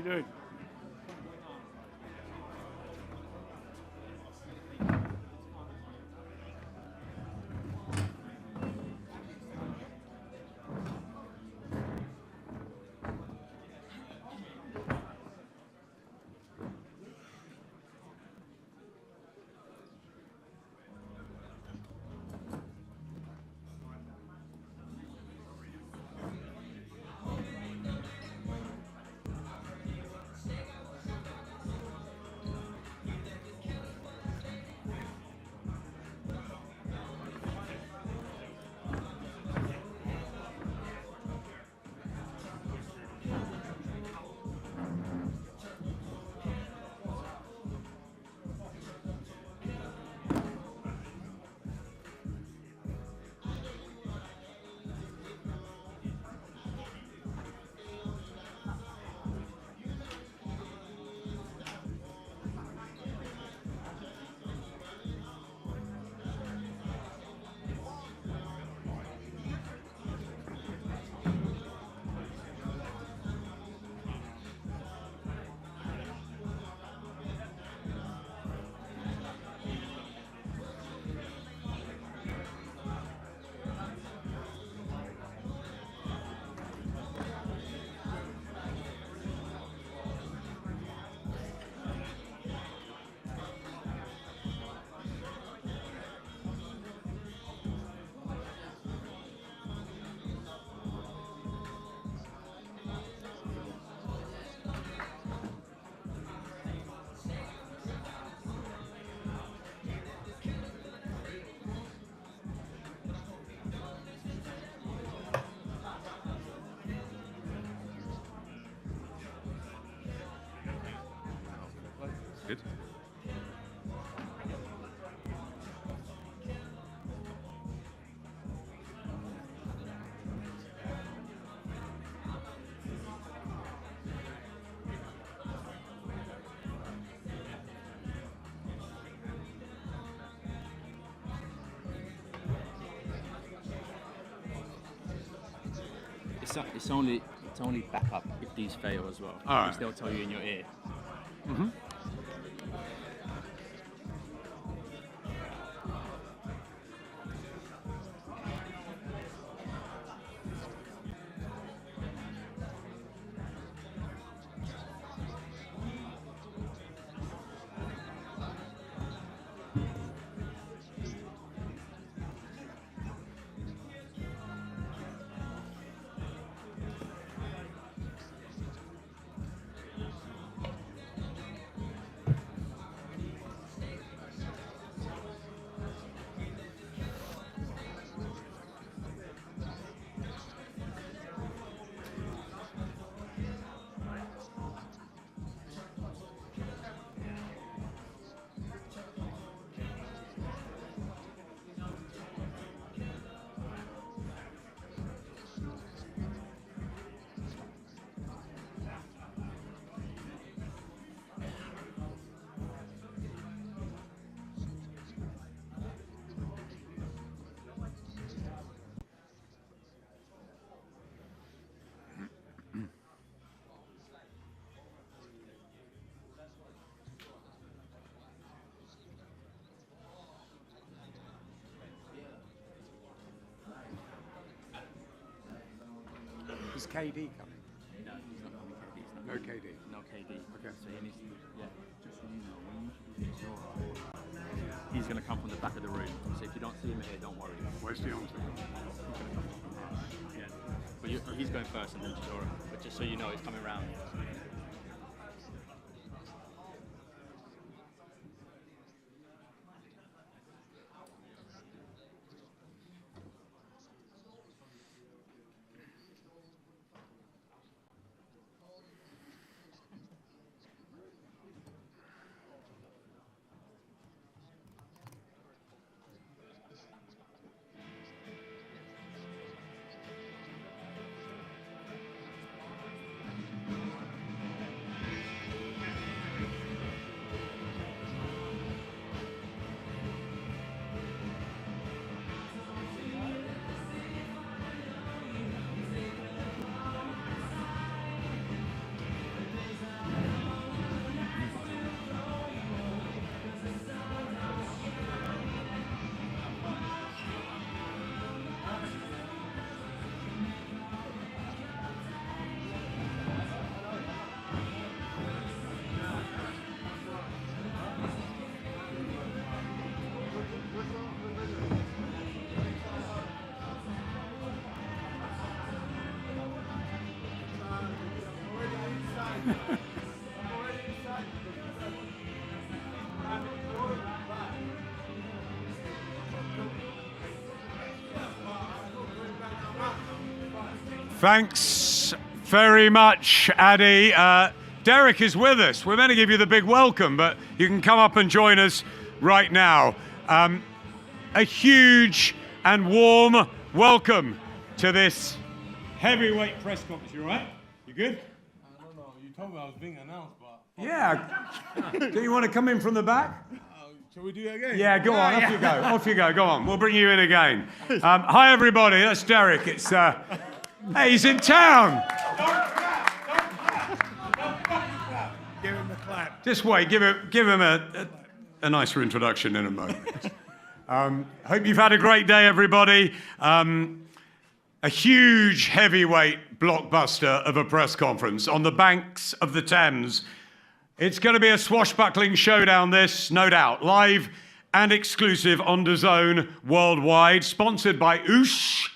you doing? Good. It's only backup if these fail as well. All right. Which they'll tell you in your ear. Mm-hmm. Is KD coming? No, he's not coming KD. He's not No coming. KD. No KD. Okay. So he needs to, yeah. Just so you know, when you do Chisora, he's going to come from the back of the room. So if you don't see him here, don't worry. Where's the answer? He's going to come from yeah. But he's going first and then Chisora. But just so you know, he's coming round. Thanks very much, Addy. Derek is with us. We're meant to give you the big welcome, but you can come up and join us right now. A huge and warm welcome to this heavyweight press conference. You all right? You good? I don't know. You told me I was being announced, but... Yeah. Do you want to come in from the back? Shall we do that again? Yeah, go on. Off you go. Off you go. Go on. We'll bring you in again. Hi, everybody. That's Derek. It's... Hey, he's in town. Give him the clap. Just wait. Give him a nicer introduction in a moment. Hope you've had a great day, everybody. A huge heavyweight blockbuster of a press conference on the banks of the Thames. It's going to be a swashbuckling showdown, this, no doubt. Live and exclusive on DAZN worldwide. Sponsored by Oosh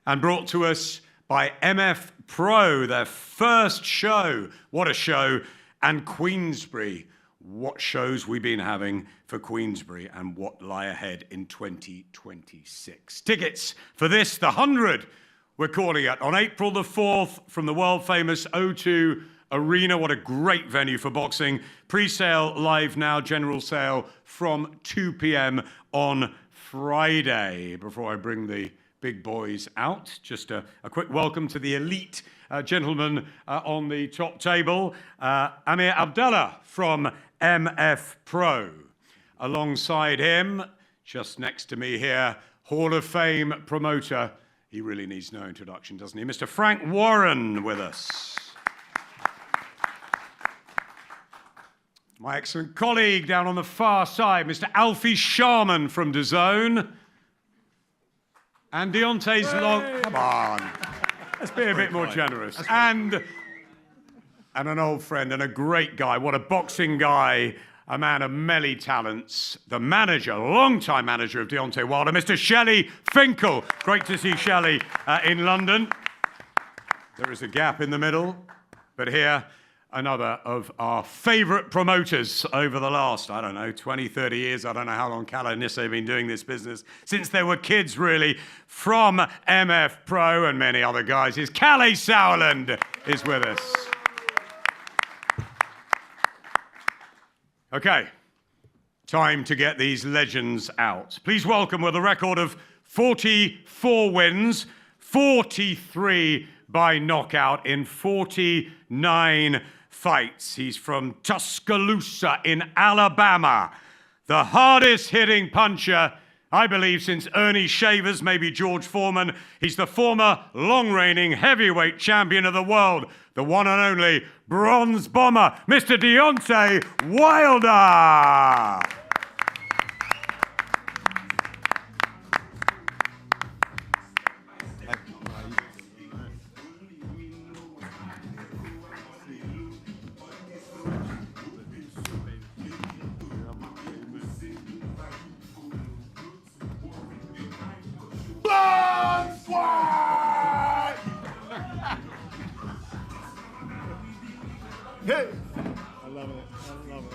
and brought to us by MF Pro, their first show. What a show. And Queensbury. What shows we've been having for Queensbury and what lie ahead in 2026. Tickets for this, the 100, we're calling it, on April the 4th from the world-famous O2 Arena. What a great venue for boxing. Pre-sale live now, general sale from 2 p.m. on Friday. Before I bring the big boys out, just a quick welcome to the elite gentlemen on the top table. Amir Abdallah from MF Pro. Alongside him, just next to me here, Hall of Fame promoter. He really needs no introduction, doesn't he? Mr. Frank Warren with us. My excellent colleague down on the far side, Mr. Alfie Sharman from DAZN. And Deontay's long... Come on. Let's be a bit more generous. And an old friend and a great guy. What a boxing guy. A man of many talents. The manager, long-time manager of Deontay Wilder, Mr. Shelley Finkel. Great to see Shelley in London. There is a gap in the middle. But here, another of our favourite promoters over the last, 20, 30 years. I don't know how long Kalle and Nisse have been doing this business. Since they were kids, really. From MF Pro and many other guys, is Kalle Sauerland is with us. Okay, time to get these legends out. Please welcome, with a record of 44 wins, 43 by knockout in 49 fights. He's from Tuscaloosa in Alabama. The hardest hitting puncher, I believe, since Ernie Shavers, maybe George Foreman. He's the former long-reigning heavyweight champion of the world, the one and only Bronze Bomber, Mr. Deontay Wilder. Hey! I love it. I love it.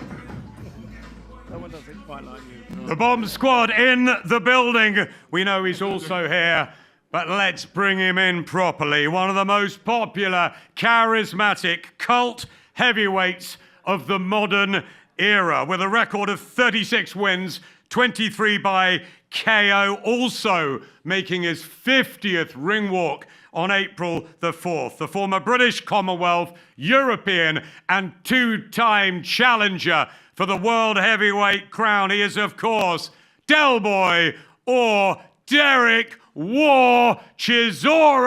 That one doesn't quite like you. The Bomb Squad in the building. We know he's also here, but let's bring him in properly. One of the most popular, charismatic, cult heavyweights of the modern era, with a record of 36 wins, 23 by KO, also making his 50th ring walk on April the 4th. The former British Commonwealth, European and two-time challenger for the world heavyweight crown. He is, of course, Del Boy or Derek War Chisora.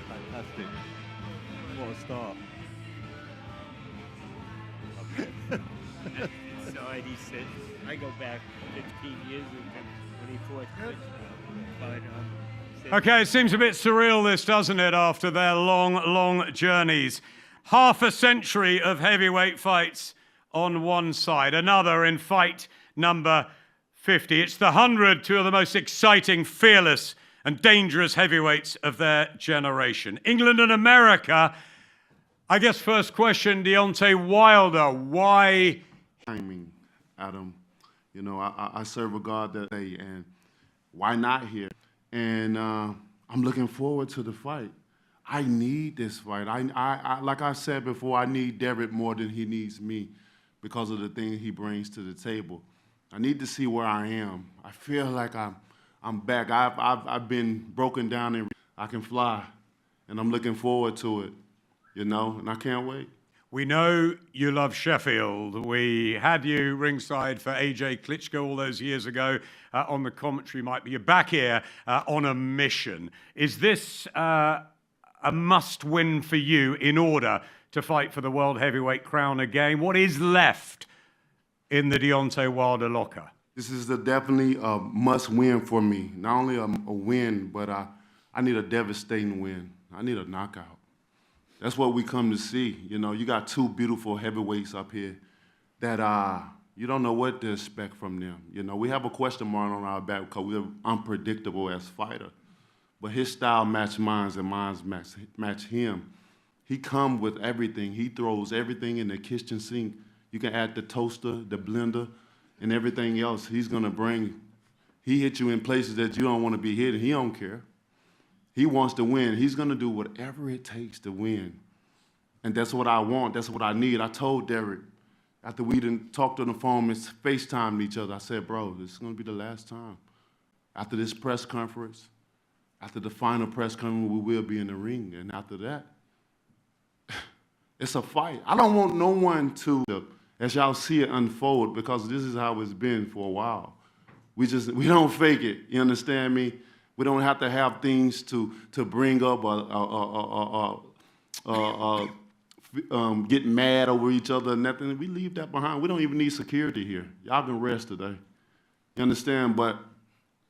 Fantastic. What a start. Inside, he said, I go back 15 years with him when he fought Chris. But, said, Okay, it seems a bit surreal, this, doesn't it, after their long, long journeys. Half a century of heavyweight fights on one side, another in fight number 50. It's the 100, two of the most exciting, fearless, and dangerous heavyweights of their generation. England and America. I guess first question, Deontay Wilder, why? Timing, Adam. You know, I serve a God that day, and why not here? And I'm looking forward to the fight. I need this fight. I like I said before, I need Derek more than he needs me because of the thing he brings to the table. I need to see where I am. I feel like I'm back. I've been broken down and I can fly, and I'm looking forward to it. You know, and I can't wait. We know you love Sheffield. We had you ringside for AJ Klitschko all those years ago on the commentary mic, but you're back here on a mission. Is this a must-win for you in order to fight for the world heavyweight crown again? What is left in the Deontay Wilder locker? This is definitely a must-win for me. Not only a win, but I need a devastating win. I need a knockout. That's what we come to see. You know, you got two beautiful heavyweights up here that you don't know what to expect from them. You know, we have a question mark on our back because we're unpredictable as fighter. But his style match mine and mine match him. He come with everything. He throws everything in the kitchen sink. You can add the toaster, the blender, and everything else. He's gonna bring. He hit you in places that you don't want to be hit, and he don't care. He wants to win. He's going to do whatever it takes to win. And that's what I want. That's what I need. I told Derek, after we didn't talk on the phone and FaceTimed each other, I said, bro, this is going to be the last time. After this press conference, after the final press conference, we will be in the ring. And after that, it's a fight. I don't want no one to, as y'all see it unfold, because this is how it's been for a while. We don't fake it. You understand me? We don't have to have things to bring up get mad over each other or nothing. We leave that behind. We don't even need security here. Y'all can rest today. You understand? But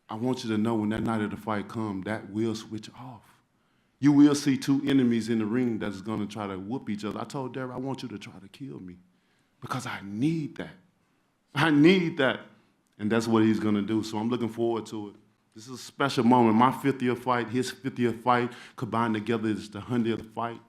I want you to know when that night of the fight comes, that will switch off. You will see two enemies in the ring that's going to try to whoop each other. I told Derek, I want you to try to kill me because I need that. I need that. And that's what he's going to do. So I'm looking forward to it. This is a special moment. My 50th fight, his 50th fight, combined together is the 100th fight.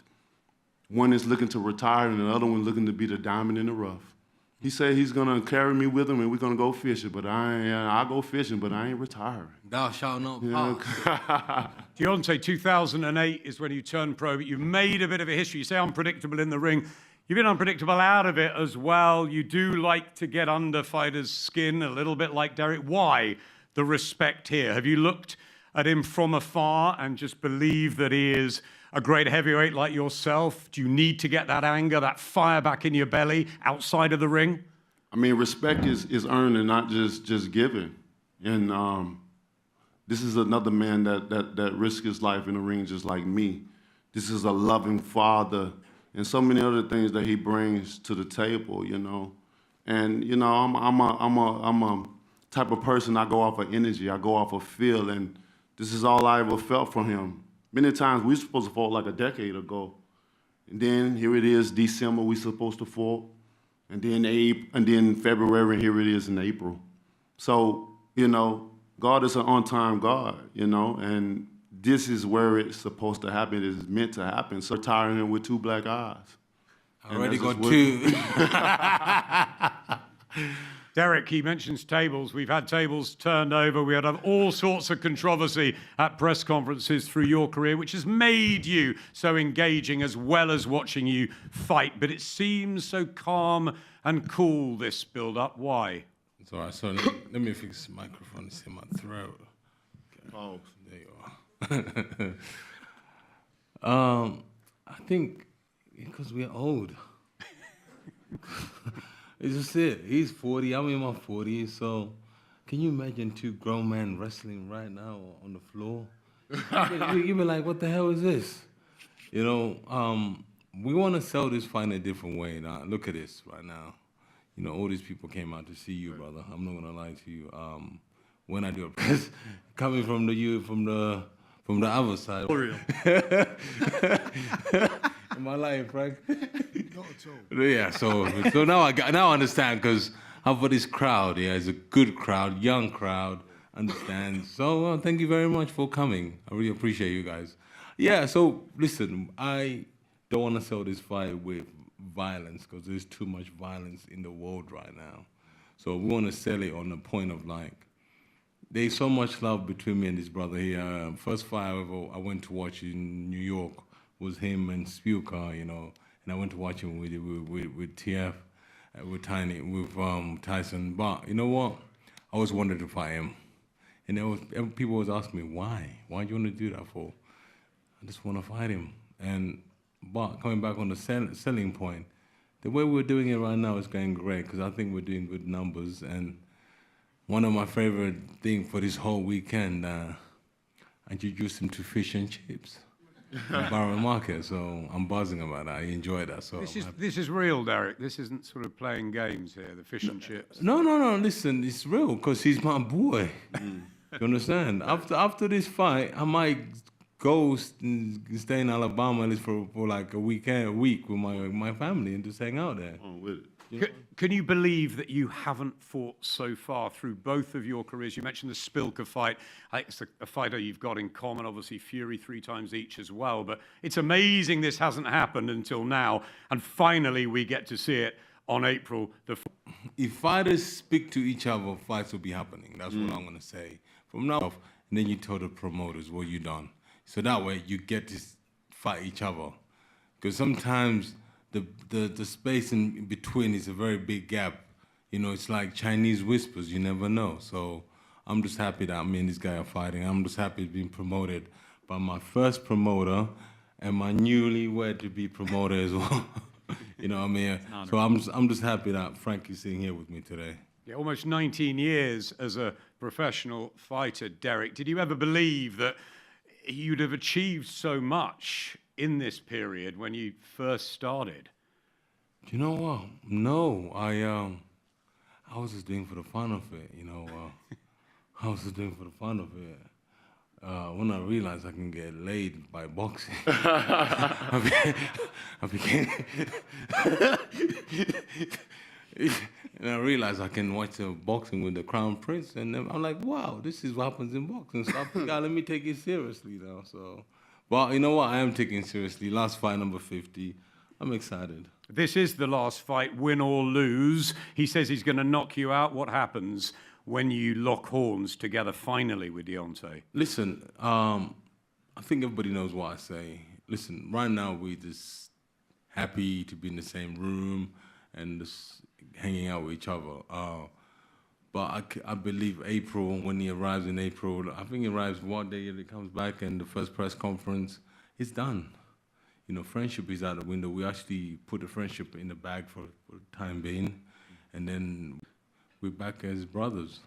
One is looking to retire, and the other one looking to be the diamond in the rough. He said he's going to carry me with him, and we're going to go fishing. But I'll go fishing, but I ain't retiring. Thou shalt not pass. Deontay, 2008 is when you turned pro, but you've made a bit of a history. You say unpredictable in the ring. You've been unpredictable out of it as well. You do like to get under fighters' skin, a little bit like Derek. Why the respect here? Have you looked at him from afar and just believe that he is a great heavyweight like yourself? Do you need to get that anger, that fire back in your belly outside of the ring? I mean, respect is earned and not just given. And this is another man that risked his life in the ring just like me. This is a loving father and so many other things that he brings to the table, you know. And, you know, I'm a type of person, I go off of energy, I go off of feel, and this is all I ever felt from him. Many times we were supposed to fall like a decade ago. And then here it is, December, we supposed to fall. And then February, and here it is in April. So, you know, God is an on-time God, you know, and this is where it's supposed to happen, it is meant to happen. So retiring him with two black eyes. I already got two. Derek, he mentions tables. We've had tables turned over. We had all sorts of controversy at press conferences through your career, which has made you so engaging as well as watching you fight. But it seems so calm and cool, this build-up. Why? It's all right. So let me fix the microphone. It's in my throat. Okay. Oh. There you are. I think because we're old. It's just it. He's 40, I'm in my 40s, so can you imagine two grown men wrestling right now on the floor? You be like, what the hell is this? You know, we want to sell this fight in a different way. Now, look at this right now. You know, all these people came out to see you, brother. I'm not gonna lie to you. When I do it, coming from the other side. Am I lying, Frank? Not at all. Yeah. So now I understand because how for this crowd? Yeah, it's a good crowd, young crowd. Understand? So thank you very much for coming. I really appreciate you guys. Yeah. So listen, I don't want to sell this fight with violence because there's too much violence in the world right now. So we want to sell it on the point of like, there's so much love between me and this brother here. First fight I went to watch in New York was him and Spuka, you know, and I went to watch him with TF, with Tyson. But you know what? I always wanted to fight him, and people always ask me why. Why do you want to do that for? I just want to fight him. But coming back on the selling point, the way we're doing it right now is going great because I think we're doing good numbers. And one of my favorite things for this whole weekend, I introduced him to fish and chips at Barrow Market. So I'm buzzing about that. I enjoy that. So This is real, Derek. This isn't sort of playing games here, the fish and chips. No. Listen, it's real because he's my boy. You understand? After this fight, I might go stay in Alabama at least for like a week with my family and just hang out there. On with it. Can you believe that you haven't fought so far through both of your careers? You mentioned the Spilka fight. I think it's a fighter you've got in common, obviously Fury 3 times each as well. But it's amazing this hasn't happened until now. And finally we get to see it on April the 4th. If fighters speak to each other, fights will be happening. That's what I'm going to say. From now on, and then you tell the promoters what you done. So that way you get to fight each other. Because sometimes the space in between is a very big gap. You know, it's like Chinese whispers, you never know. So I'm just happy that me and this guy are fighting. I'm just happy it's being promoted by my first promoter and my newlywed to be promoter as well. You know what I mean? So I'm just happy that Frank is sitting here with me today. Yeah, almost 19 years as a professional fighter, Derek. Did you ever believe that you'd have achieved so much in this period when you first started? You know what? No, I was just doing for the fun of it, you know. I was just doing for the fun of it. When I realized I can get laid by boxing, I became and I realized I can watch the boxing with the Crown Prince, and then I'm like, wow, this is what happens in boxing. So I figured, let me take it seriously now. So, but you know what? I am taking it seriously. Last fight, number 50. I'm excited. This is the last fight, win or lose. He says he's going to knock you out. What happens when you lock horns together finally with Deontay? Listen, I think everybody knows what I say. Listen, right now we're just happy to be in the same room and just hanging out with each other. But I believe April, when he arrives in April, I think he arrives one day and he comes back and the first press conference, it's done. You know, friendship is out the window. We actually put the friendship in the bag for the time being, and then we're back as brothers.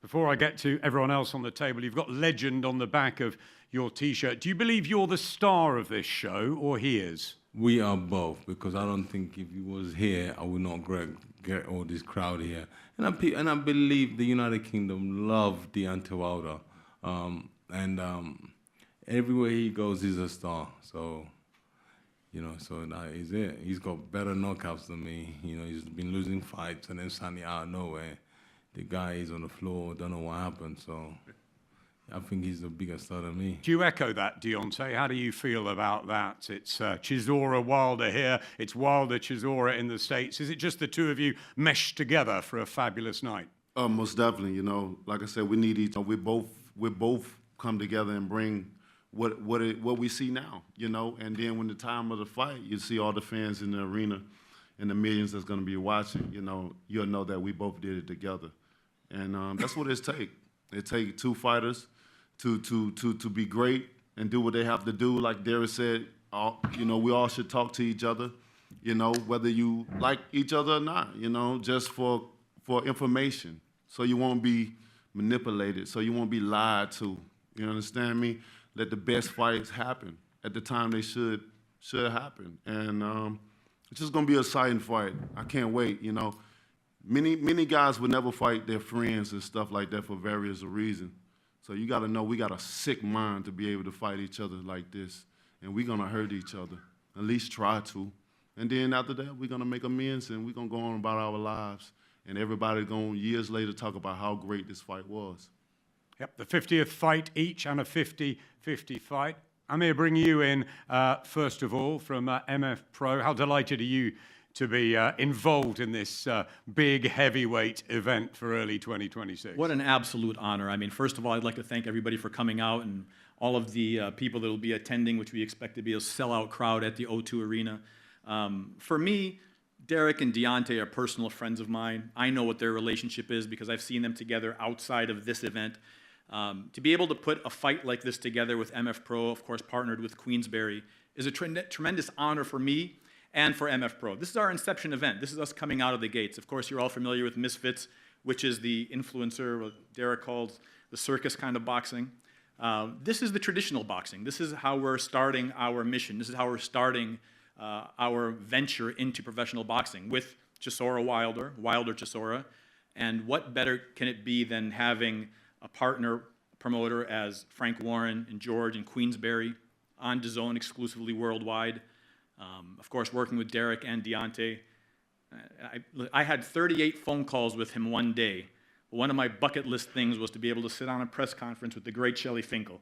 Before I get to everyone else on the table, you've got legend on the back of your T-shirt. Do you believe you're the star of this show, or he is? We are both, because I don't think if he was here, I would not get all this crowd here. And I believe the United Kingdom love Deontay Wilder. Everywhere he goes, he's a star. So, you know, so that is it. He's got better knockouts than me. You know, he's been losing fights, and then suddenly out of nowhere, the guy is on the floor, don't know what happened. So I think he's a bigger star than me. Do you echo that, Deontay? How do you feel about that? It's Chisora, Wilder here. It's Wilder, Chisora in the States. Is it just the two of you meshed together for a fabulous night? Most definitely. You know, like I said, we need each other. We both come together and bring what we see now. You know, and then when the time of the fight, you see all the fans in the arena and the millions that's going to be watching. You know, you'll know that we both did it together, and that's what it takes. It takes two fighters to be great and do what they have to do. Like Derek said, you know, we all should talk to each other, you know, whether you like each other or not, you know, just for information. so you won't be manipulated, so you won't be lied to. You understand me? Let the best fights happen at the time they should happen. And it's just gonna be a exciting fight. I can't wait, you know. Many guys would never fight their friends and stuff like that for various reasons. So you gotta know we got a sick mind to be able to fight each other like this. And we're gonna hurt each other, at least try to. And then after that, we're gonna make amends and we're gonna go on about our lives. And everybody gonna years later talk about how great this fight was. Yep, the 50th fight each and a 50-50 fight. Amir, bring you in first of all from MF Pro. How delighted are you to be involved in this big heavyweight event for early 2026? What an absolute honor. I mean, first of all, I'd like to thank everybody for coming out and all of the people that will be attending, which we expect to be a sellout crowd at the O2 Arena. For me, Derek and Deontay are personal friends of mine. I know what their relationship is because I've seen them together outside of this event. To be able to put a fight like this together with MF Pro, of course partnered with Queensberry, is a tremendous honor for me and for MF Pro. This is our inception event. This is us coming out of the gates. Of course, you're all familiar with Misfits, which is the influencer, what Derek calls the circus kind of boxing. This is the traditional boxing. This is how we're starting our mission. This is how we're starting our venture into professional boxing with Chisora Wilder Chisora. And what better can it be than having a partner promoter as Frank Warren and George and Queensberry on DAZN exclusively worldwide. Of course, working with Derek and Deontay. I had 38 phone calls with him one day. One of my bucket list things was to be able to sit on a press conference with the great Shelley Finkel.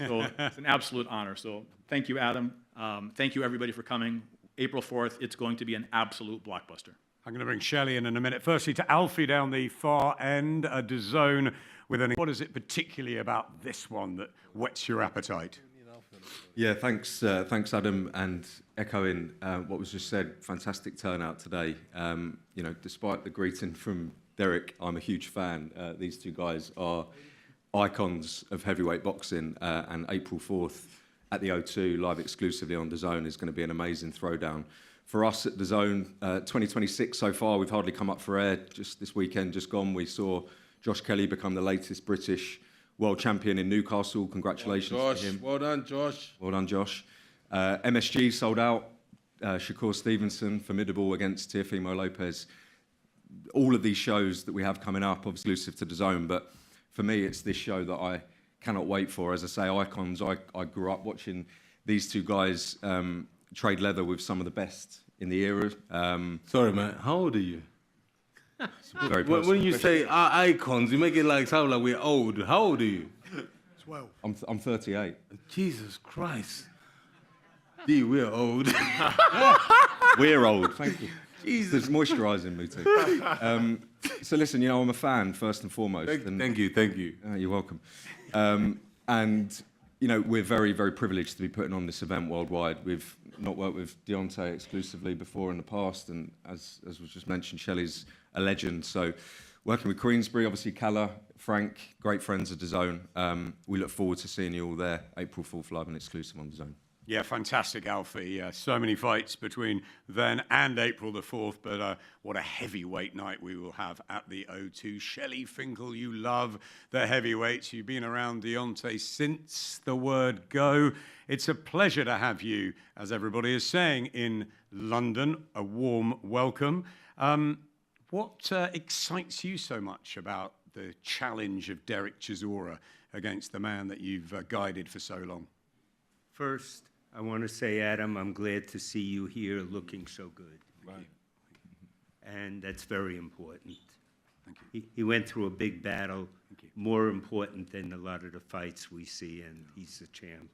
So it's an absolute honor. So thank you, Adam. Thank you, everybody, for coming. April 4th, it's going to be an absolute blockbuster. I'm going to bring Shelley in a minute. Firstly, to Alfie down the far end, a DAZN with an... What is it particularly about this one that whets your appetite? Yeah, thanks Adam, and echoing what was just said, fantastic turnout today. You know, despite the greeting from Derek, I'm a huge fan. These two guys are icons of heavyweight boxing, and April 4th at the O2, live exclusively on DAZN, is going to be an amazing throwdown. For us at DAZN, 2026 so far, we've hardly come up for air. Just this weekend, just gone, we saw Josh Kelly become the latest British world champion in Newcastle. Congratulations to him. Well done, Josh. Well done, Josh. MSG sold out. Shakur Stevenson, formidable against Teofimo Lopez. All of these shows that we have coming up are exclusive to DAZN, but for me, it's this show that I cannot wait for. As I say, icons. I grew up watching these two guys trade leather with some of the best in the era. Sorry, man. How old are you? Very When you say our icons, you make it like sound like we're old. How old are you? 12. I'm 38. Jesus Christ. D, we're old. We're old. Thank you. Jesus. There's moisturising me too. So listen, you know, I'm a fan first and foremost. Thank you. You're welcome. And you know, we're very, very privileged to be putting on this event worldwide. We've not worked with Deontay exclusively before in the past, and as was just mentioned, Shelley's a legend. So working with Queensberry, obviously Calla, Frank, great friends of DAZN. We look forward to seeing you all there, April 4th, live and exclusive on DAZN. Yeah, fantastic, Alfie. So many fights between then and April the 4th, but what a heavyweight night we will have at the O2. Shelley Finkel, you love the heavyweights. You've been around Deontay since the word go. It's a pleasure to have you, as everybody is saying, in London. A warm welcome. What excites you so much about the challenge of Derek Chisora against the man that you've guided for so long? First, I want to say, Adam, I'm glad to see you here looking so good. Right. And that's very important. Thank you. He went through a big battle, more important than a lot of the fights we see, and he's the champ.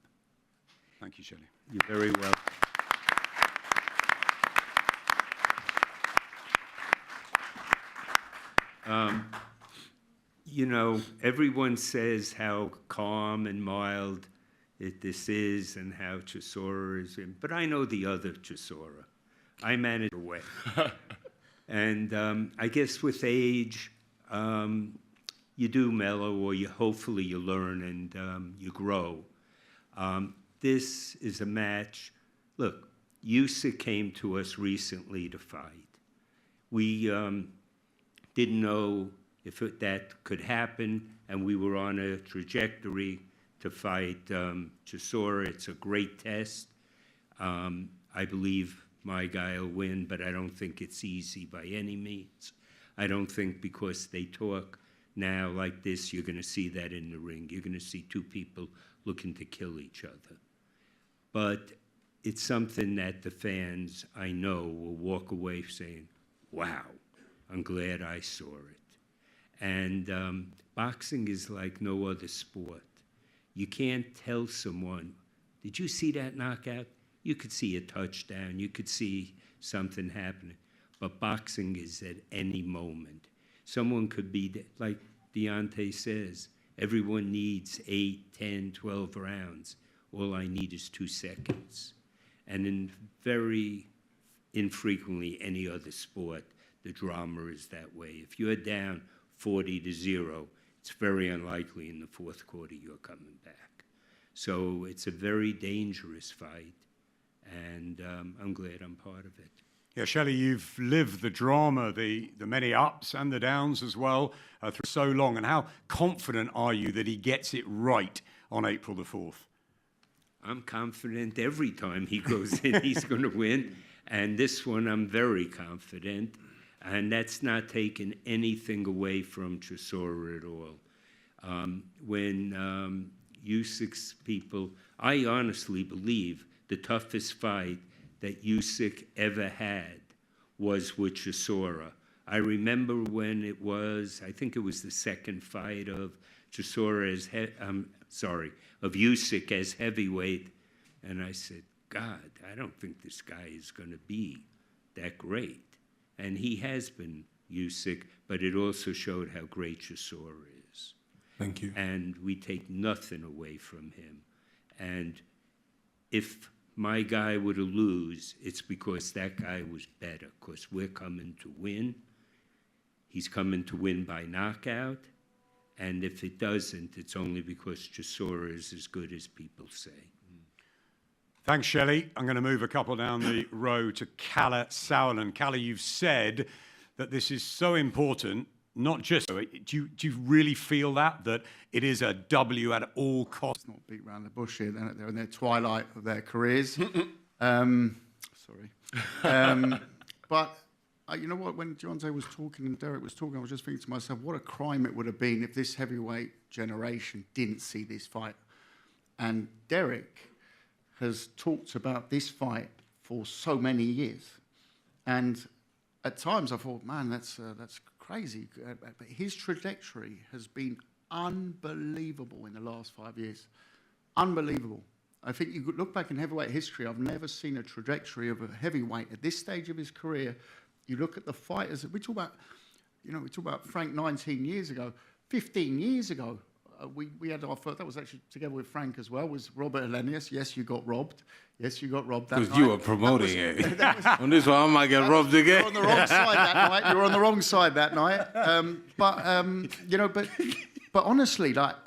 Thank you, Shelley. You're very welcome. You know, everyone says how calm and mild this is and how Chisora is in, but I know the other Chisora. I manage away. And I guess with age, you do mellow, or hopefully you learn and you grow. This is a match. Look, Usyk came to us recently to fight. We didn't know if that could happen and we were on a trajectory to fight Chisora, it's a great test. I believe my guy will win, but I don't think it's easy by any means. I don't think because they talk now like this, you're going to see that in the ring. You're going to see two people looking to kill each other. But it's something that the fans, I know, will walk away saying, wow, I'm glad I saw it. And boxing is like no other sport. You can't tell someone, did you see that knockout? You could see a touchdown. You could see something happening. But boxing is at any moment. Someone could be, like Deontay says, everyone needs 8, 10, 12 rounds. All I need is 2 seconds. And in very infrequently any other sport, the drama is that way. If you're down 40-0, it's very unlikely in the fourth quarter you're coming back. So it's a very dangerous fight, and I'm glad I'm part of it. Yeah, Shelley, you've lived the drama, the many ups and the downs as well through so long. And how confident are you that he gets it right on April the 4th? I'm confident every time he goes in, he's going to win. And this one, I'm very confident. And that's not taking anything away from Chisora at all. When Usyk's people, I honestly believe the toughest fight that Usyk ever had was with Chisora. I remember when it was, I think it was the second fight of Chisora as, of Usyk as heavyweight. And I said, God, I don't think this guy is going to be that great. And he has been Usyk, but it also showed how great Chisora is. Thank you. And we take nothing away from him. And if my guy were to lose, it's because that guy was better, because we're coming to win. He's coming to win by knockout. And if it doesn't, it's only because Chisora is as good as people say. Thanks, Shelley. I'm going to move a couple down the row to Kalle Sauerland. Kalle, you've said that this is so important, not just... Do you really feel that it is a W at all costs? Not beat around the bush here. They're in their twilight of their careers. But you know what? When Deontay was talking and Derek was talking, I was just thinking to myself, what a crime it would have been if this heavyweight generation didn't see this fight. And Derek has talked about this fight for so many years. And at times I thought, man, that's crazy. But his trajectory has been unbelievable in the last 5 years. Unbelievable. I think you could look back in heavyweight history, I've never seen a trajectory of a heavyweight at this stage of his career. You look at the fighters, we talk about Frank 19 years ago, 15 years ago. We had our first, that was actually together with Frank as well, was Robert Hellenius. Yes, you got robbed. Yes, you got robbed that night. Because you were promoting it. On this one, I might get robbed again. You were on the wrong side that night. You were on the wrong side that night. But honestly, like,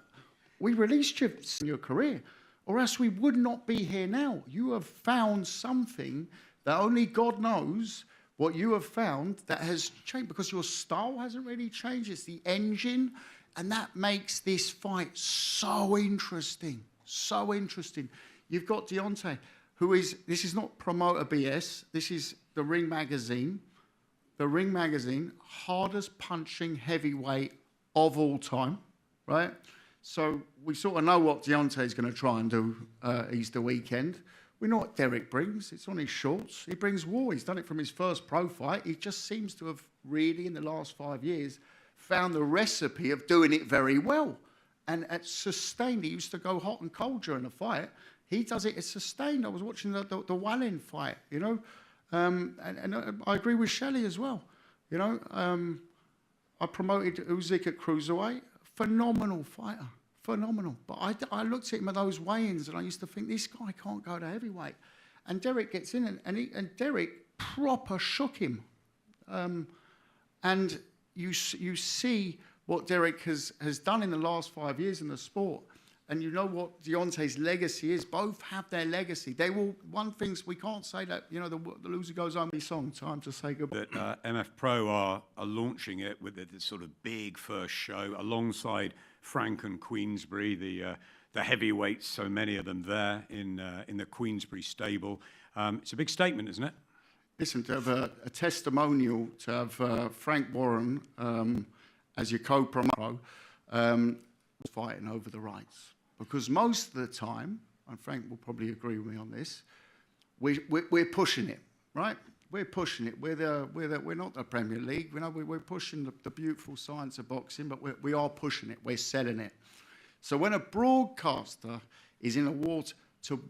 we released you in your career, or else we would not be here now. You have found something that only God knows what you have found that has changed, because your style hasn't really changed. It's the engine. And that makes this fight so interesting, so interesting. You've got Deontay, this is not promoter BS, this is the Ring Magazine. The Ring Magazine, hardest punching heavyweight of all time, right? So we sort of know what Deontay's going to try and do Easter weekend. We know what Derek brings. It's on his shorts. He brings war. He's done it from his first pro fight. He just seems to have really, in the last 5 years, found the recipe of doing it very well. And it's sustained. He used to go hot and cold during a fight. He does it as sustained. I was watching the Wallin fight, you know. And I agree with Shelley as well. You know, I promoted Usyk at cruiserweight. Phenomenal fighter. Phenomenal. But I looked at him at those weigh-ins and I used to think, this guy can't go to heavyweight. And Derek gets in and Derek proper shook him. And you see what Derek has done in the last 5 years in the sport. and you know what Deontay's legacy is. Both have their legacy. They will. One thing's we can't say that. You know, the loser goes home. Song. Time to say goodbye. That MF Pro are launching it with this sort of big first show alongside Frank and Queensbury, the heavyweights. So many of them there in the Queensbury stable. It's a big statement, isn't it? Listen, to have a testimonial, to have Frank Warren as your co-promoter, fighting over the rights. Because most of the time, and Frank will probably agree with me on this, we're pushing it, right? We're pushing it. We're not the Premier League. We're pushing the beautiful science of boxing, but we are pushing it. We're selling it. So when a broadcaster is in a war to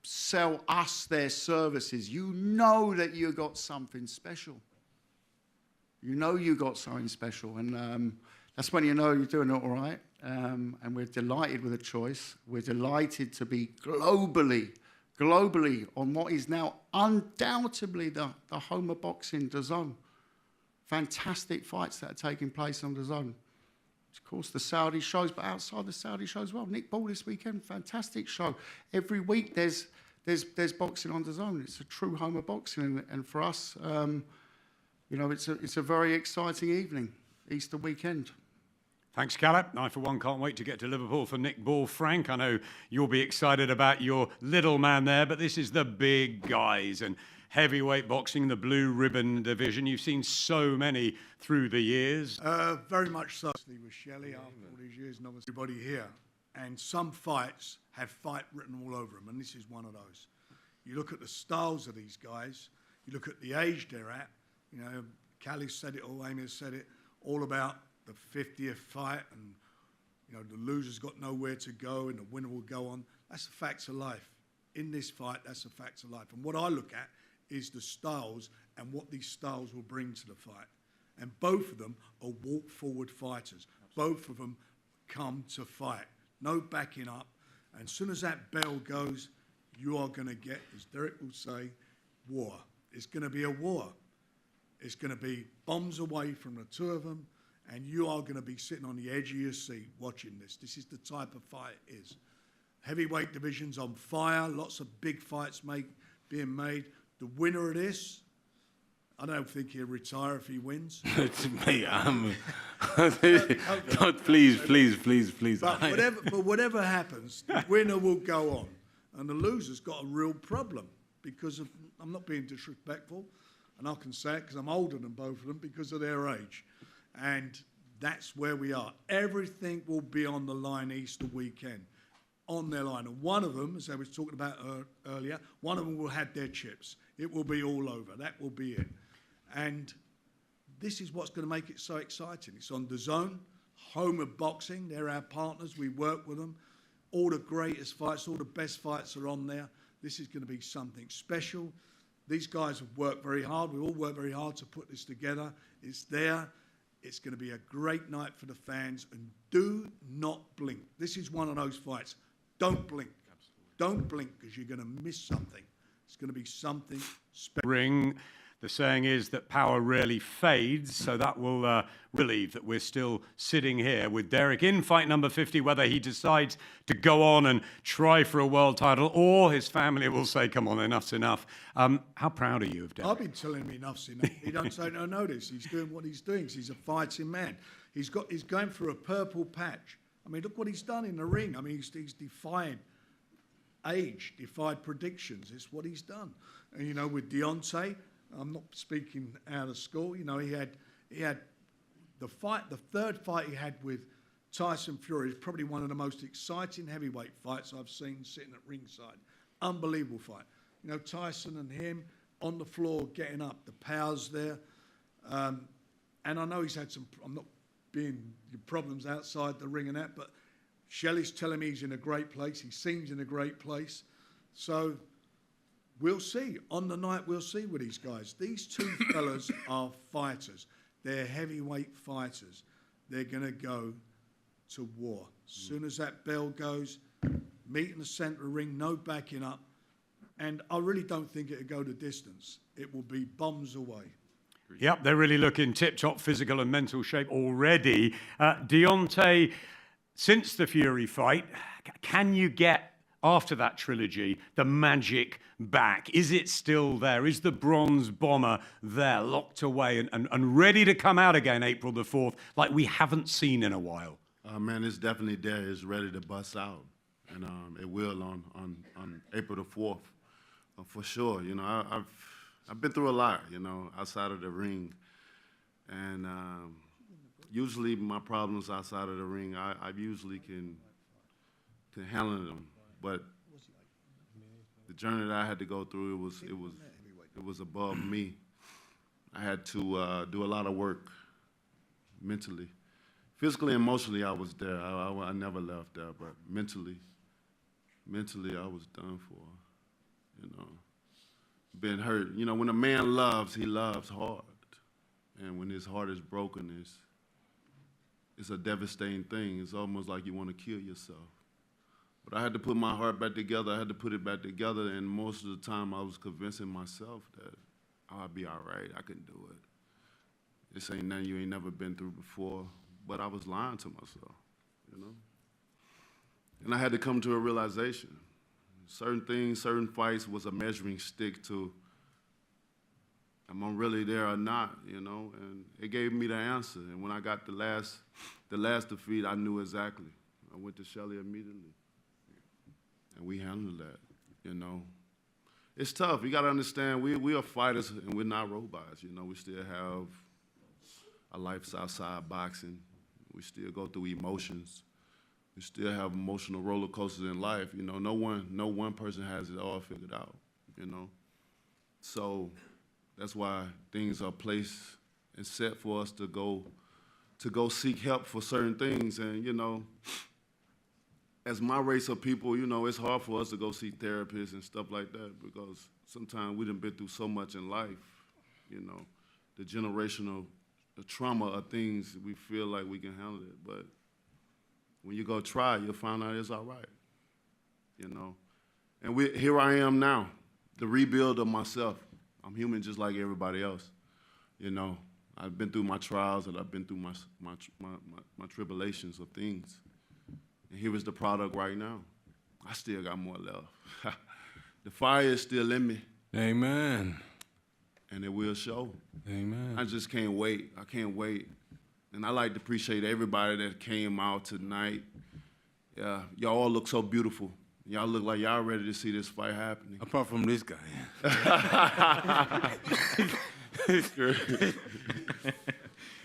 sell us their services, you know that you got something special. You know you got something special, and that's when you know you're doing it all right. And we're delighted with the choice. We're delighted to be globally on what is now undoubtedly the home of boxing, DAZN. Fantastic fights that are taking place on DAZN. Of course, the Saudi shows, but outside the Saudi shows as well. Nick Ball this weekend, fantastic show. Every week there's boxing on DAZN. It's a true home of boxing, and for us, you know, it's a very exciting evening, Easter weekend. Thanks, Caleb. I, for one, can't wait to get to Liverpool for Nick Ball. Frank, I know you'll be excited about your little man there, but this is the big guys and heavyweight boxing, the blue ribbon division. You've seen so many through the years. Very much so. With Shelley after all these years, and obviously everybody here. And some fights have fight written all over them, and this is one of those. You look at the styles of these guys, you look at the age they're at, you know, Callie said it all, Amy has said it, all about the 50th fight, and you know, the loser's got nowhere to go and the winner will go on. That's the facts of life. In this fight, that's the facts of life. And what I look at is the styles and what these styles will bring to the fight. And both of them are walk-forward fighters. Both of them come to fight. No backing up. And as soon as that bell goes, you are going to get, as Derek will say, war. It's going to be a war. It's going to be bombs away from the two of them, and you are going to be sitting on the edge of your seat watching this. This is the type of fight it is. Heavyweight division's on fire. Lots of big fights being made. The winner of this, I don't think he'll retire if he wins. Mate, please. But whatever happens, the winner will go on. And the loser's got a real problem because of, I'm not being disrespectful, and I can say it because I'm older than both of them because of their age. And that's where we are. Everything will be on the line Easter weekend, on their line. And one of them, as I was talking about earlier, one of them will have their chips. It will be all over. That will be it. And this is what's going to make it so exciting. It's on DAZN, home of boxing. They're our partners. We work with them. All the greatest fights, all the best fights are on there. This is going to be something special. These guys have worked very hard. We all worked very hard to put this together. It's there. It's going to be a great night for the fans. And do not blink. This is one of those fights. Don't blink. Absolutely. Don't blink because you're going to miss something. It's going to be something special. Ring. The saying is that power rarely fades, so that will relieve that we're still sitting here with Derek in fight number 50, whether he decides to go on and try for a world title or his family will say, come on, enough's enough. How proud are you of Derek? I've been telling him enough's enough. He don't say no notice. He's doing what he's doing. He's a fighting man. He's going through a purple patch. I mean, look what he's done in the ring. I mean, he's defied age, defied predictions. It's what he's done. And, you know, with Deontay, I'm not speaking out of school. You know, he had the third fight he had with Tyson Fury is probably one of the most exciting heavyweight fights I've seen sitting at ringside. Unbelievable fight. You know, Tyson and him on the floor getting up, the power's there. And I know he's had some, I'm not being problems outside the ring and that, but Shelley's telling me he's in a great place. He seems in a great place. So we'll see. On the night, we'll see with these guys. These two fellas are fighters. They're heavyweight fighters. They're going to go to war. As soon as that bell goes, meet in the centre of the ring, no backing up. And I really don't think it'll go the distance. It will be bombs away. Yep, they're really looking tip-top physical and mental shape already. Deontay since the Fury fight, can you get, after that trilogy, the magic back? Is it still there? Is the bronze bomber there, locked away and ready to come out again April the 4th, like we haven't seen in a while? Man, it's definitely there. It's ready to bust out, and it will on April the 4th, for sure. You know, I've been through a lot, you know, outside of the ring, and usually my problems outside of the ring, I usually can handle them, but the journey that I had to go through, it was above me. I had to do a lot of work mentally. Physically and emotionally, I was there. I never left there, but mentally, I was done for, you know. Been hurt. You know, when a man loves, he loves hard. And when his heart is broken, it's a devastating thing. It's almost like you want to kill yourself. But I had to put my heart back together. I had to put it back together, and most of the time I was convincing myself that I'll be all right, I can do it. This ain't nothing you ain't never been through before. But I was lying to myself, you know? And I had to come to a realization. Certain things, certain fights was a measuring stick to, am I really there or not, you know? And it gave me the answer. And when I got the last defeat, I knew exactly. I went to Shelly immediately. And we handled that, you know? It's tough. You got to understand, we are fighters and we're not robots, you know? We still have a life outside boxing. We still go through emotions. We still have emotional roller coasters in life. You know, no one person has it all figured out, you know? So that's why things are placed and set for us to go seek help for certain things. And, you know, as my race of people, you know, it's hard for us to go see therapists and stuff like that because sometimes we done been through so much in life, you know, the generational the trauma of things, we feel like we can handle it. But when you go try, you'll find out it's all right, you know. And here I am now, the rebuild of myself. I'm human just like everybody else, you know. I've been through my trials and I've been through my tribulations of things. And here is the product right now. I still got more left. The fire is still in me. Amen. And it will show. Amen. I just can't wait. I can't wait. And I like to appreciate everybody that came out tonight. Yeah, y'all all look so beautiful. Y'all look like y'all ready to see this fight happening. Apart from this guy.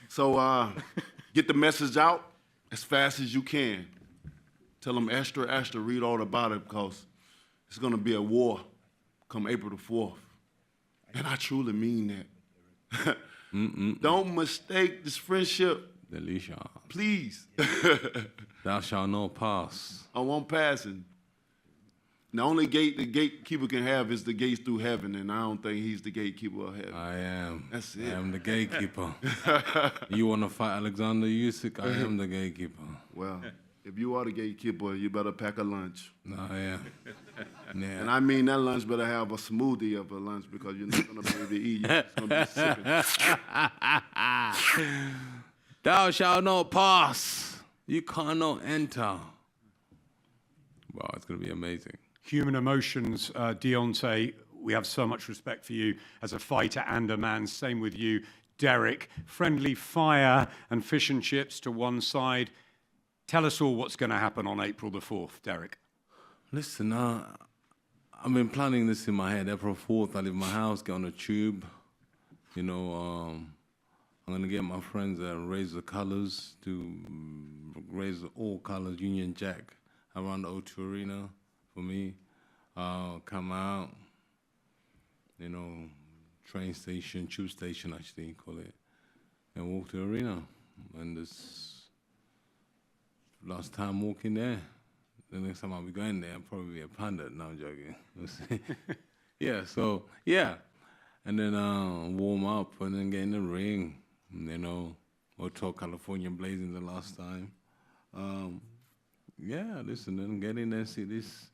So get the message out as fast as you can. Tell them Esther, read all about it because it's going to be a war come April the 4th. And I truly mean that. Don't mistake this friendship. Delicious. Please. Thou shalt not pass. I won't pass it. The only gate the gatekeeper can have is the gates through heaven, and I don't think he's the gatekeeper of heaven. I am. That's it. I am the gatekeeper. You want to fight Alexander Usyk? I am the gatekeeper. Well, if you are the gatekeeper, you better pack a lunch. No, I am. Yeah. And I mean that lunch better have a smoothie of a lunch because you're not going to be able to eat. You're just going to be sipping. Thou shalt not pass. You cannot enter. Wow, it's going to be amazing. Human emotions, Deontay, we have so much respect for you as a fighter and a man. Same with you, Derek. Friendly fire and fish and chips to one side. Tell us all what's going to happen on April the 4th, Derek. Listen, I've been planning this in my head. April 4th, I leave my house, get on a tube. You know, I'm going to get my friends that raise the colors to raise all colors, Union Jack, around the O2 Arena for me. Come out, you know, train station, tube station, actually, call it, and walk to the arena. And this last time walking there. The next time I'll be going there, I'll probably be a pundit. No, I'm joking. We'll see. Yeah, so, yeah. And then warm up and then get in the ring. You know, Hotel California Blazing the last time. Yeah, listen, then get in there and see this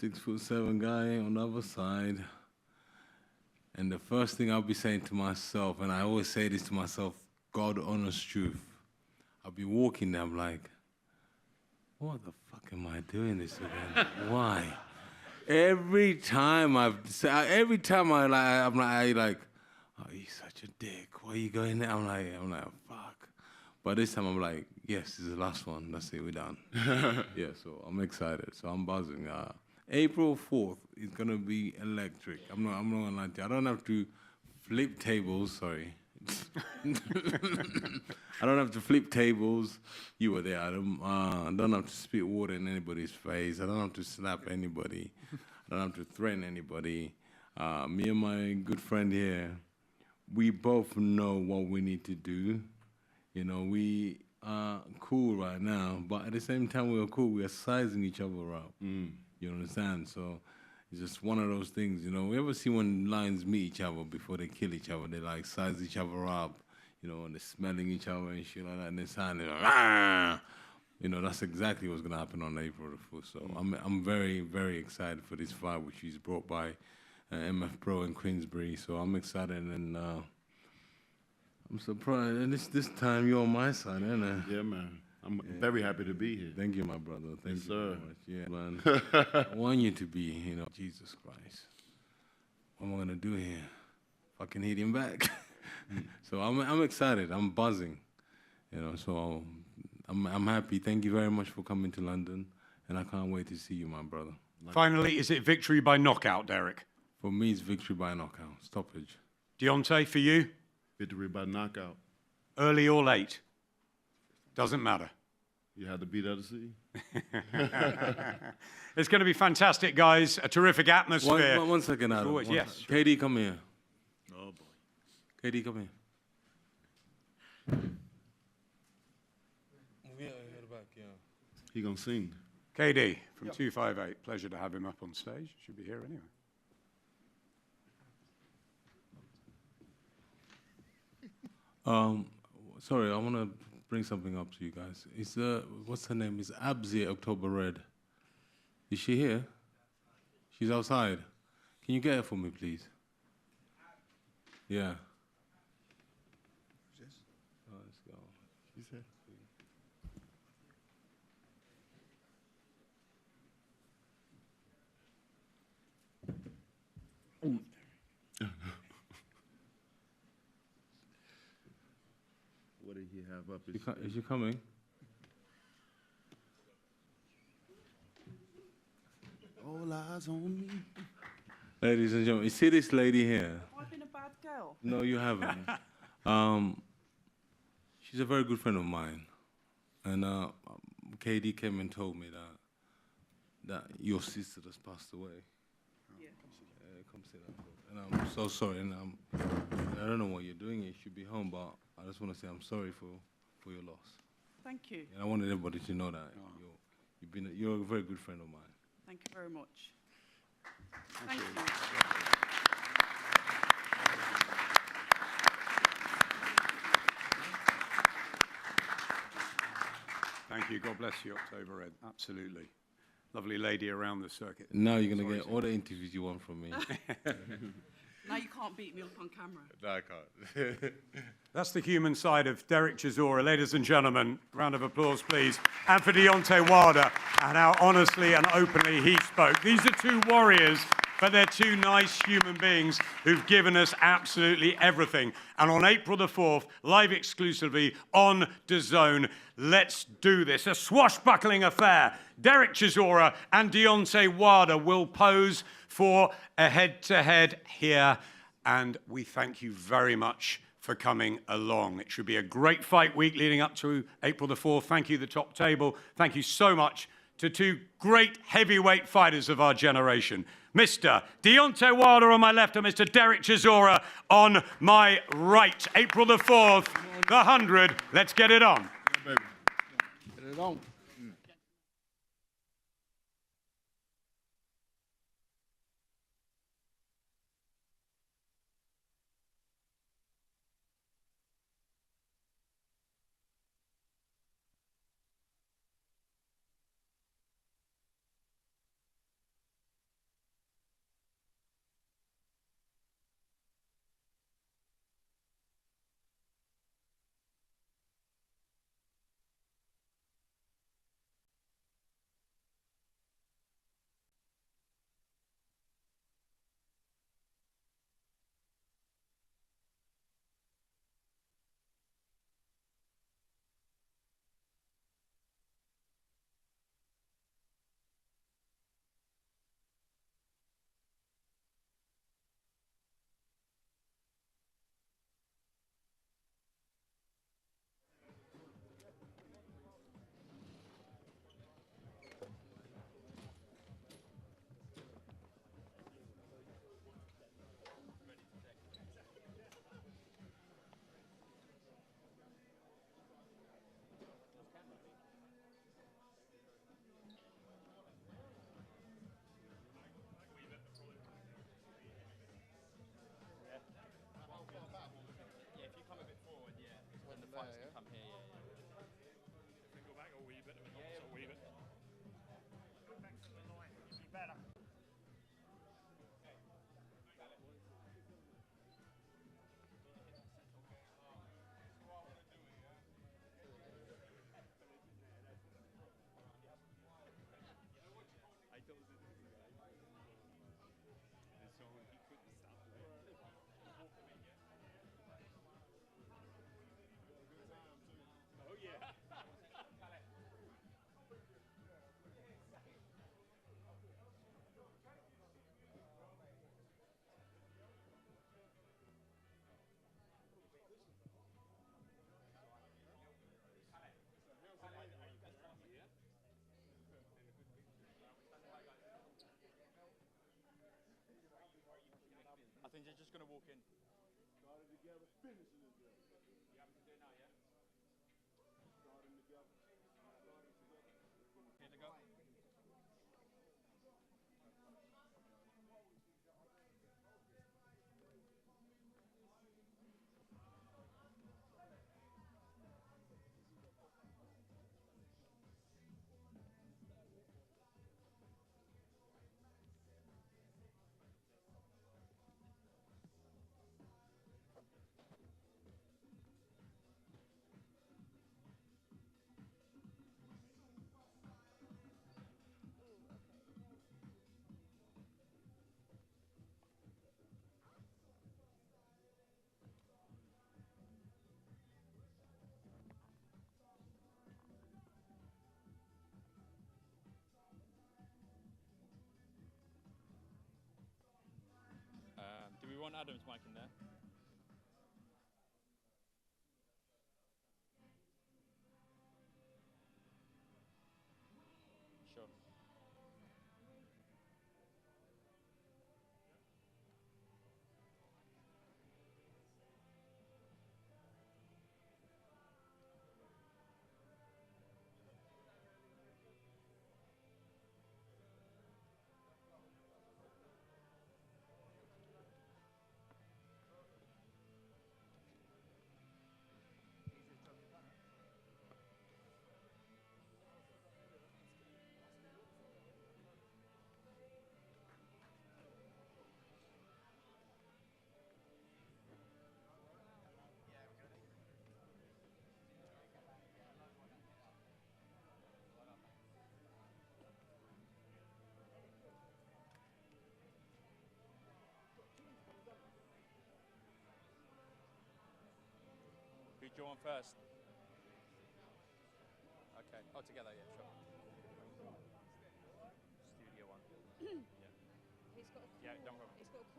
6'7" guy on the other side. And the first thing I'll be saying to myself, and I always say this to myself, God honest truth. I'll be walking there, I'm like, what the fuck am I doing this again? Why? Every time I'm like, oh, he's such a dick. Why are you going there? I'm like, fuck. But this time I'm like, yes, this is the last one. That's it, we're done. Yeah, so I'm excited. So I'm buzzing. April 4th is gonna be electric. I'm not gonna lie to you. I don't have to flip tables. Sorry. I don't have to flip tables. You were there, Adam. I don't have to spit water in anybody's face. I don't have to slap anybody. I don't have to threaten anybody. Me and my good friend here, we both know what we need to do. You know, we are cool right now, but at the same time we are cool. We are sizing each other up. You understand? So it's just one of those things, you know. We ever see when lions meet each other before they kill each other, they like size each other up, you know, and they're smelling each other and shit like that, and they're like, ah! You know, that's exactly what's gonna happen on April the 4th. So I'm very, very excited for this fight, which is brought by MF Pro and Queensbury. So I'm excited, and I'm surprised. And this time you're on my side, ain't it? Yeah, man. I'm very happy to be here. Thank you, my brother. Thank you sir. very much. Yeah, man. I want you to be, you know, Jesus Christ. What am I gonna do here? Fucking hit him back. So I'm excited. I'm buzzing. You know, so I'm happy. Thank you very much for coming to London, and I can't wait to see you, my brother. Finally, is it victory by knockout, Derek? For me, it's victory by knockout, stoppage. Deontay, for you? Victory by knockout. Early or late? Doesn't matter. You had to beat out the sea. It's going to be fantastic, guys. A terrific atmosphere. One second, Adam. Always, yes. KD, come here. Oh, boy. KD, come here. Yeah, back, yeah. He gonna sing. KD from 258. Pleasure to have him up on stage. Should be here anyway. Sorry, I want to bring something up to you guys. It's what's her name? It's Abzi October Red. Is she here? She's outside. Can you get her for me, please? Yeah. Oh, let's go. She's here. What did he have up his sleeve? Is she coming? All eyes on me. Ladies and gentlemen, you see this lady here? I've been a bad girl. No, you haven't. She's a very good friend of mine. And KD came and told me that your sister just passed away. Yeah. Come sit down. And I'm so sorry. And I don't know what you're doing. You should be home, but I just want to say I'm sorry for your loss. Thank you. And I wanted everybody to know that you're a very good friend of mine. Thank you very much. Thank you. Thank you. God bless you, October Red. Absolutely. Lovely lady around the circuit. Now you're going to get all the interviews you want from me. Now you can't beat me up on camera. No, I can't. That's the human side of Derek Chisora. Ladies and gentlemen, round of applause, please. And for Deontay Wilder, and how honestly and openly he spoke. These are two warriors, but they're two nice human beings who've given us absolutely everything. And on April the 4th, live exclusively on DAZN, let's do this. A swashbuckling affair. Derek Chisora and Deontay Wilder will pose for a head-to-head here. And we thank you very much for coming along. It should be a great fight week leading up to April the 4th. Thank you, the top table. Thank you so much to two great heavyweight fighters of our generation. Mr. Deontay Wilder on my left and Mr. Derek Chisora on my right. April the 4th, the 100. Let's get it on. Yeah, baby. Get it on. they're just going to walk in. Started together, finishing together. You happy to do it now, yeah? Starting together. Here to go. Do we want Adam's mic in there? Sure. Who do you want first? Okay. Oh, together, yeah, sure. Studio one. Yeah. He's got a Yeah, don't problem. He's got a